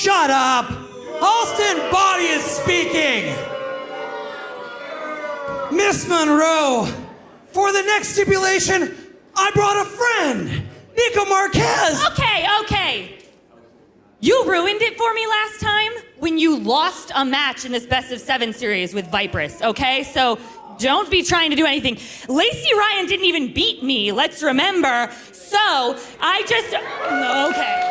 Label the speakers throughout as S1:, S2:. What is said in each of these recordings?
S1: Shut up! Halston Body is speaking! Miss Monroe, for the next stipulation, I brought a friend, Nico Marquez.
S2: Okay. You ruined it for me last time when you lost a match in this best of 7 series with Viperous, okay? So don't be trying to do anything. Lacey Ryan didn't even beat me, let's remember. So I just, okay.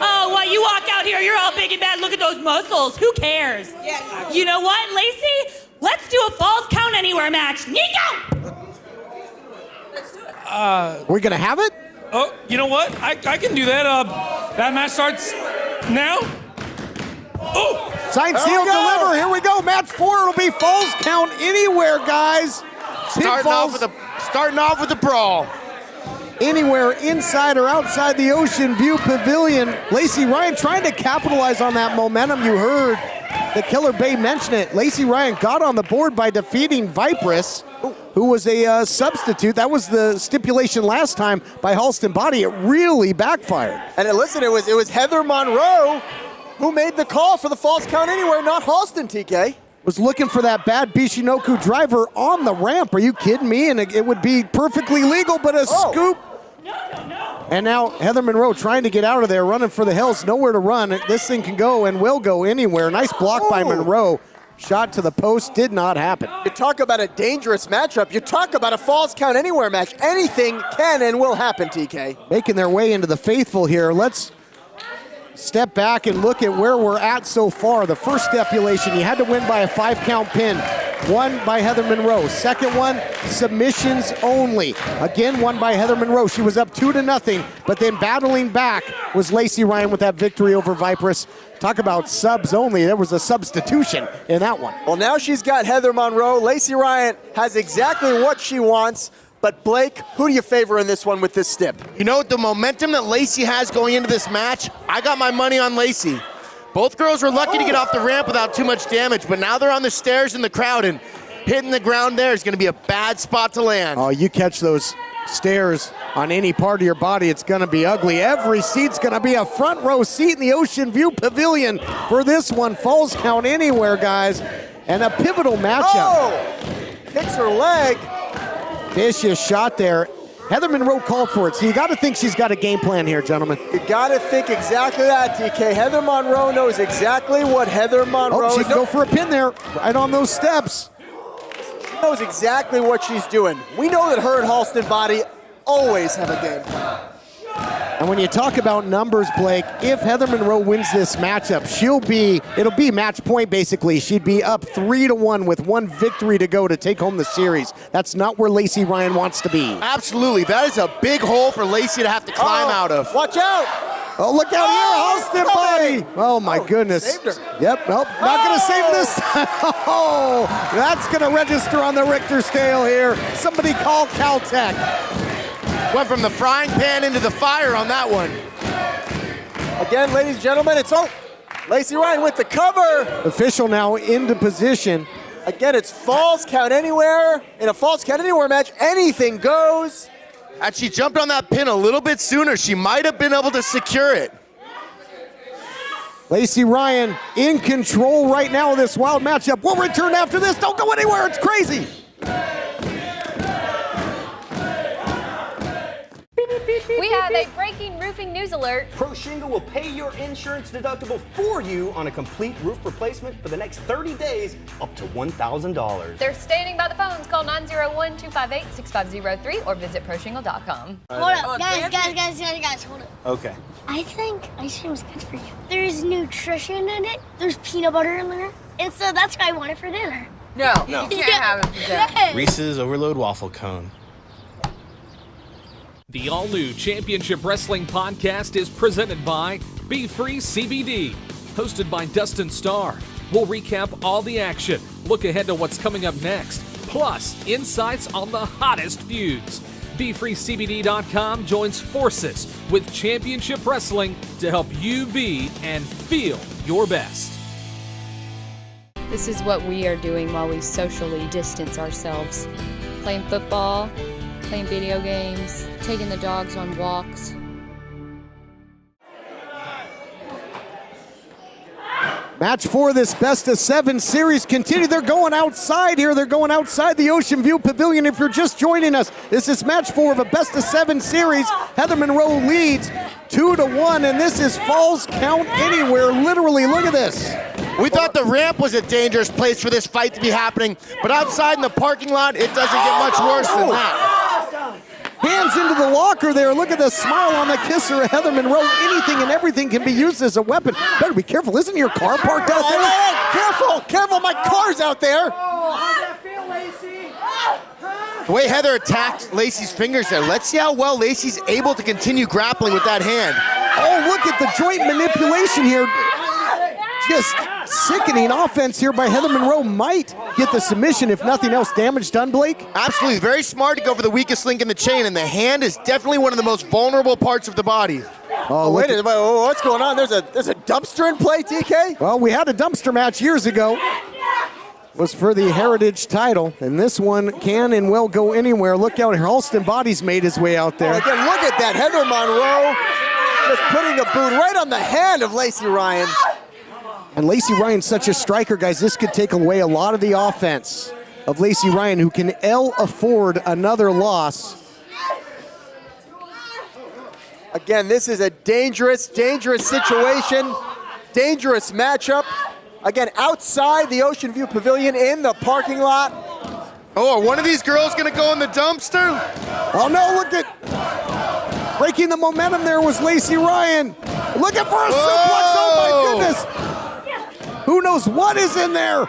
S2: Oh, what, you walk out here, you're all big and bad, look at those muscles, who cares?
S3: Yeah.
S2: You know what, Lacey? Let's do a Falls Count Anywhere match. Nico!
S3: Let's do it.
S4: We're gonna have it?
S5: Oh, you know what? I can do that. That match starts now. Oh!
S4: Sign, seal, deliver. Here we go. Match 4. It'll be Falls Count Anywhere, guys.
S6: Starting off with a brawl.
S4: Anywhere inside or outside the Ocean View Pavilion. Lacey Ryan trying to capitalize on that momentum. You heard the Killer Bay mention it. Lacey Ryan got on the board by defeating Viperous, who was a substitute. That was the stipulation last time by Halston Body. It really backfired.
S7: And listen, it was Heather Monroe who made the call for the Falls Count Anywhere, not Halston, TK.
S4: Was looking for that bad Bishinoku driver on the ramp. Are you kidding me? And it would be perfectly legal, but a scoop.
S2: No.
S4: And now Heather Monroe trying to get out of there, running for the hills. Nowhere to run. This thing can go and will go anywhere. Nice block by Monroe. Shot to the post, did not happen.
S7: You talk about a dangerous matchup. You talk about a Falls Count Anywhere match. Anything can and will happen, TK.
S4: Making their way into the faithful here. Let's step back and look at where we're at so far. The first stipulation, you had to win by a 5-count pin. Won by Heather Monroe. Second one, submissions only. Again, won by Heather Monroe. She was up 2-0, but then battling back was Lacey Ryan with that victory over Viperous. Talk about subs only. There was a substitution in that one.
S7: Well, now she's got Heather Monroe. Lacey Ryan has exactly what she wants. But Blake, who do you favor in this one with this stip?
S6: You know, the momentum that Lacey has going into this match, I got my money on Lacey. Both girls were lucky to get off the ramp without too much damage, but now they're on the stairs in the crowd, and hitting the ground there is going to be a bad spot to land.
S4: Oh, you catch those stairs on any part of your body, it's going to be ugly. Every seat's going to be a front row seat in the Ocean View Pavilion for this one. Falls Count Anywhere, guys, and a pivotal matchup.
S7: Oh! Kicks her leg.
S4: Vicious shot there. Heather Monroe called for it, so you got to think she's got a game plan here, gentlemen.
S7: You got to think exactly that, TK. Heather Monroe knows exactly what Heather Monroe
S4: she can go for a pin there, right on those steps.
S7: She knows exactly what she's doing. We know that her and Halston Body always have a game plan.
S4: And when you talk about numbers, Blake, if Heather Monroe wins this matchup, it'll be match point basically. She'd be up 3-1 with one victory to go to take home the series. That's not where Lacey Ryan wants to be.
S6: Absolutely, that is a big hole for Lacey to have to climb out of.
S7: Watch out!
S4: Oh, look out here, Halston Body! Oh my goodness.
S7: Saved her.
S4: Yep, nope, not gonna save this time. Oh, that's gonna register on the Richter scale here. Somebody call Caltech.
S6: Went from the frying pan into the fire on that one.
S7: Again, ladies and gentlemen, it's Lacey Ryan with the cover.
S4: Official now into position.
S7: Again, it's Falls Count Anywhere. In a Falls Count Anywhere match, anything goes.
S6: Had she jumped on that pin a little bit sooner, she might have been able to secure it.
S4: Lacey Ryan in control right now of this wild matchup. We'll return after this. Don't go anywhere. It's crazy.
S8: We have a breaking roofing news alert.
S9: Pro Shingle will pay your insurance deductible for you on a complete roof replacement for the next 30 days, up to $1,000.
S8: They're standing by the phones. Call 901-258-6503 or visit proshingle.com.
S10: Hold up, guys, hold up.
S9: Okay.
S10: I think ice cream is good for you. There's nutrition in it. There's peanut butter in there. And so that's what I wanted for dinner.
S3: No, you can't have it for dinner.
S9: Reese's Overload Waffle Cone.
S11: The all-new Championship Wrestling podcast is presented by Be Free CBD, hosted by Dustin Starr. We'll recap all the action, look ahead to what's coming up next, plus insights on the hottest feuds. BeFreeCBD.com joins forces with Championship Wrestling to help you be and feel your best.
S12: This is what we are doing while we socially distance ourselves. Playing football, playing video games, taking the dogs on walks.
S4: Match 4 of this best of 7 series continue. They're going outside here. They're going outside the Ocean View Pavilion. If you're just joining us, this is match 4 of a best of 7 series. Heather Monroe leads 2-1, and this is Falls Count Anywhere. Literally, look at this.
S6: We thought the ramp was a dangerous place for this fight to be happening, but outside in the parking lot, it doesn't get much worse than that.
S4: Hands into the locker there. Look at the smile on the kisser of Heather Monroe. Anything and everything can be used as a weapon. Better be careful. Isn't your car parked out there?
S7: Careful, careful, my car's out there.
S1: How's that feel, Lacey?
S6: The way Heather attacked Lacey's fingers there, let's see how well Lacey's able to continue grappling with that hand.
S4: Oh, look at the joint manipulation here. Just sickening offense here by Heather Monroe. Might get the submission, if nothing else. Damage done, Blake?
S6: Absolutely, very smart to go for the weakest link in the chain, and the hand is definitely one of the most vulnerable parts of the body.
S7: Oh, wait a minute, what's going on? There's a dumpster in play, TK?
S4: Well, we had a dumpster match years ago. It was for the Heritage title, and this one can and will go anywhere. Look out, Halston Body's made his way out there.
S7: Oh, again, look at that, Heather Monroe just putting a boot right on the hand of Lacey Ryan.
S4: And Lacey Ryan's such a striker, guys. This could take away a lot of the offense of Lacey Ryan, who can afford another loss.
S7: Again, this is a dangerous, dangerous situation, dangerous matchup. Again, outside the Ocean View Pavilion in the parking lot.
S6: Oh, are one of these girls gonna go in the dumpster?
S4: Oh no, look at, breaking the momentum there was Lacey Ryan. Looking for a suplex, oh my goodness. Who knows what is in there?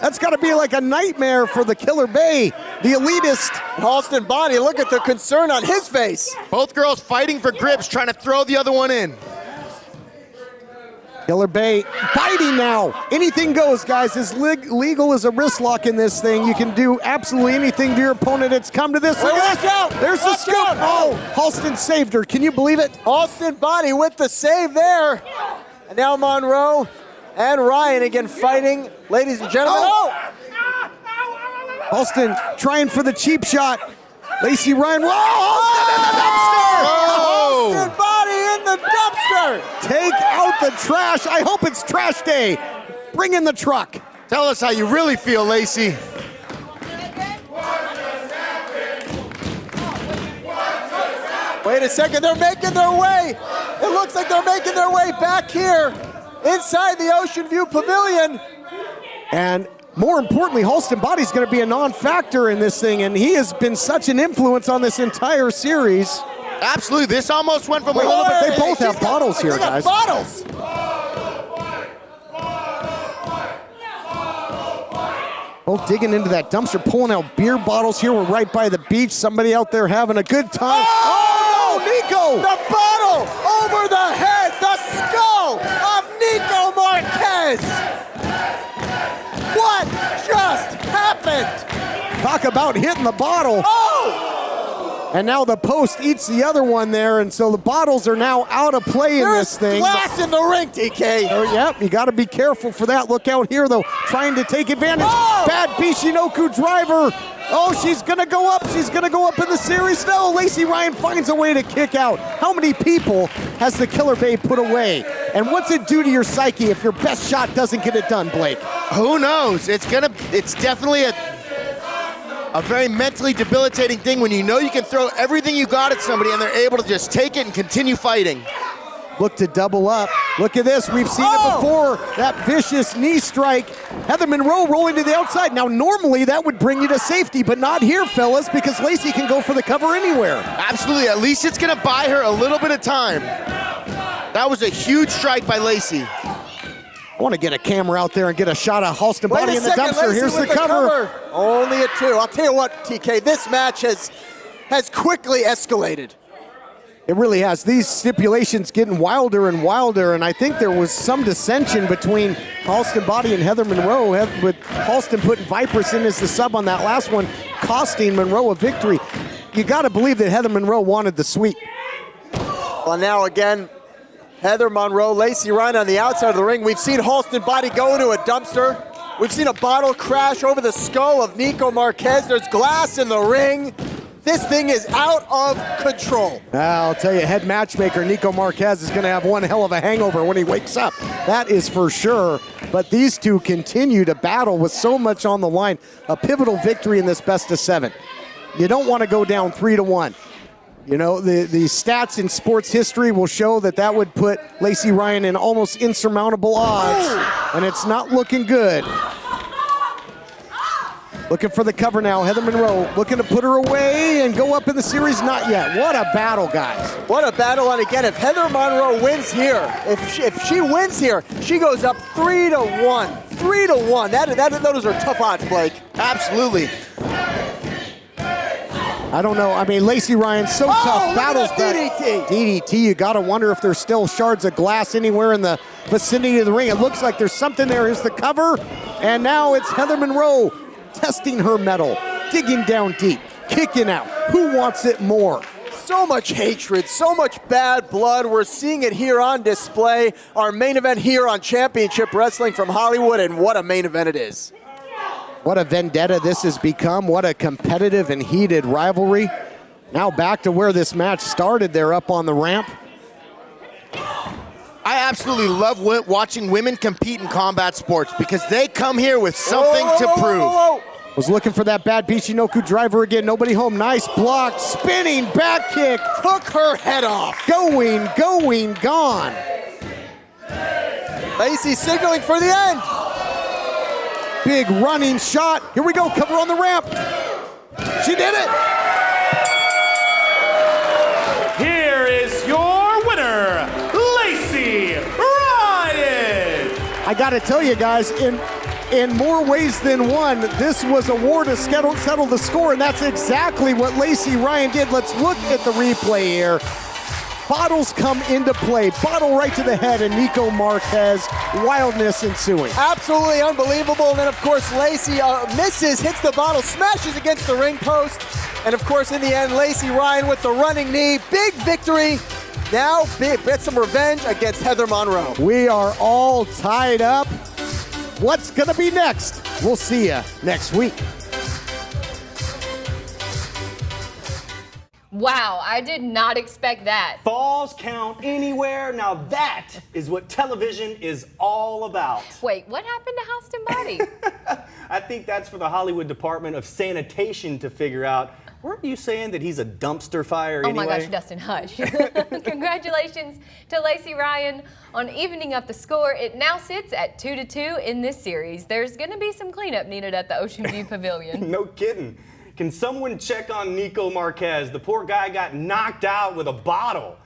S4: That's got to be like a nightmare for the Killer Bay, the elitist.
S7: Halston Body, look at the concern on his face.
S6: Both girls fighting for grips, trying to throw the other one in.
S4: Killer Bay biting now. Anything goes, guys. As legal as a wrist lock in this thing. You can do absolutely anything to your opponent. It's come to this. Look at this. There's the scoop. Oh, Halston saved her. Can you believe it?
S7: Halston Body with the save there. And now Monroe and Ryan again fighting, ladies and gentlemen. Oh!
S4: Halston trying for the cheap shot. Lacey Ryan, whoa, Halston in the dumpster!
S7: Halston Body in the dumpster!
S4: Take out the trash. I hope it's trash day. Bring in the truck.
S6: Tell us how you really feel, Lacey.
S7: Wait a second, they're making their way. It looks like they're making their way back here inside the Ocean View Pavilion.
S4: And more importantly, Halston Body's going to be a non-factor in this thing, and he has been such an influence on this entire series.
S6: Absolutely, this almost went from a little bit.
S4: They both have bottles here, guys.
S7: Bottles.
S4: Both digging into that dumpster, pulling out beer bottles here. We're right by the beach. Somebody out there having a good time. Oh, Nico!
S7: The bottle over the head, the skull of Nico Marquez. What just happened?
S4: Talk about hitting the bottle.
S7: Oh!
S4: And now the post eats the other one there, and so the bottles are now out of play in this thing.
S7: Glass in the ring, TK.
S4: Oh, yep, you got to be careful for that. Look out here, though, trying to take advantage.
S7: Oh!
S4: Bad Bishinoku driver. Oh, she's going to go up. She's going to go up in the series. No, Lacey Ryan finds a way to kick out. How many people has the Killer Bay put away? And what's it do to your psyche if your best shot doesn't get it done, Blake?
S6: Who knows? It's definitely a very mentally debilitating thing when you know you can throw everything you got at somebody and they're able to just take it and continue fighting.
S4: Look to double up. Look at this. We've seen it before. That vicious knee strike. Heather Monroe rolling to the outside. Now, normally that would bring you to safety, but not here, fellas, because Lacey can go for the cover anywhere.
S6: Absolutely. At least it's going to buy her a little bit of time. That was a huge strike by Lacey.
S4: I want to get a camera out there and get a shot of Halston Body in the dumpster.
S7: Lacey
S4: Here's the
S7: with
S4: cover.
S7: Only a 2. I'll tell you what, TK, this match has quickly escalated.
S4: It really has. These stipulations getting wilder and wilder, and I think there was some dissension between Halston Body and Heather Monroe, with Halston putting Vipers in as the sub on that last one, costing Monroe a victory. You got to believe that Heather Monroe wanted the sweep.
S7: Well, now again, Heather Monroe, Lacey Ryan on the outside of the ring. We've seen Halston Body go into a dumpster. We've seen a bottle crash over the skull of Nico Marquez. There's glass in the ring. This thing is out of control.
S4: I'll tell you, head matchmaker Nico Marquez is going to have one hell of a hangover when he wakes up. That is for sure. But these two continue to battle with so much on the line. A pivotal victory in this best of 7. You don't want to go down 3-1. You know, the stats in sports history will show that would put Lacey Ryan in almost insurmountable odds, and it's not looking good. Looking for the cover now, Heather Monroe looking to put her away and go up in the series, not yet. What a battle, guys.
S7: What a battle, and again, if Heather Monroe wins here, if she wins here, she goes up 3-1. 3-1, those are tough odds, Blake.
S6: Absolutely.
S4: I don't know. I mean, Lacey Ryan, so tough. Battles
S7: DDT.
S4: DDT, you got to wonder if there's still shards of glass anywhere in the vicinity of the ring. It looks like there's something there. Here's the cover. And now it's Heather Monroe testing her mettle, digging down deep, kicking out. Who wants it more?
S7: So much hatred, so much bad blood. We're seeing it here on display. Our main event here on Championship Wrestling from Hollywood, and what a main event it is.
S4: What a vendetta this has become. What a competitive and heated rivalry. Now back to where this match started. They're up on the ramp.
S6: I absolutely love watching women compete in combat sports because they come here with something to prove.
S4: Was looking for that bad Bichinoku driver again. Nobody home. Nice block. Spinning back kick.
S7: Took her head off.
S4: Going, gone.
S7: Lacey signaling for the end.
S4: Big running shot. Here we go. Cover on the ramp. She did it.
S9: Here is your winner, Lacey Ryan.
S4: I got to tell you guys, in more ways than one, this was a war to settle the score, and that's exactly what Lacey Ryan did. Let's look at the replay here. Bottles come into play. Bottle right to the head, and Nico Marquez. Wildness ensuing.
S7: Absolutely unbelievable. And then, of course, Lacey misses, hits the bottle, smashes against the ring post. And, of course, in the end, Lacey Ryan with the running knee. Big victory. Now, get some revenge against Heather Monroe.
S4: We are all tied up. What's going to be next? We'll see you next week.
S8: Wow, I did not expect that.
S9: Falls count anywhere. Now that is what television is all about.
S8: Wait, what happened to Houston Body?
S9: I think that's for the Hollywood Department of Sanitation to figure out. Weren't you saying that he's a dumpster fire anyway?
S8: Oh my gosh, Dustin, hush. Congratulations to Lacey Ryan on evening up the score. It now sits at 2-2 in this series. There's going to be some cleanup needed at the Ocean View Pavilion.
S9: No kidding. Can someone check on Nico Marquez? The poor guy got knocked out with a bottle.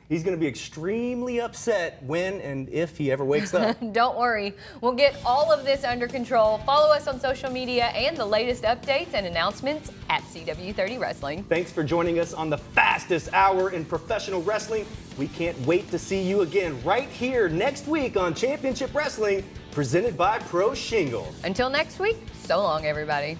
S9: He's going to be extremely upset when and if he ever wakes up.
S8: Don't worry. We'll get all of this under control. Follow us on social media and the latest updates and announcements at CW30 Wrestling.
S9: Thanks for joining us on the fastest hour in professional wrestling. We can't wait to see you again right here next week on Championship Wrestling, presented by Pro Shingle.
S8: Until next week, so long, everybody.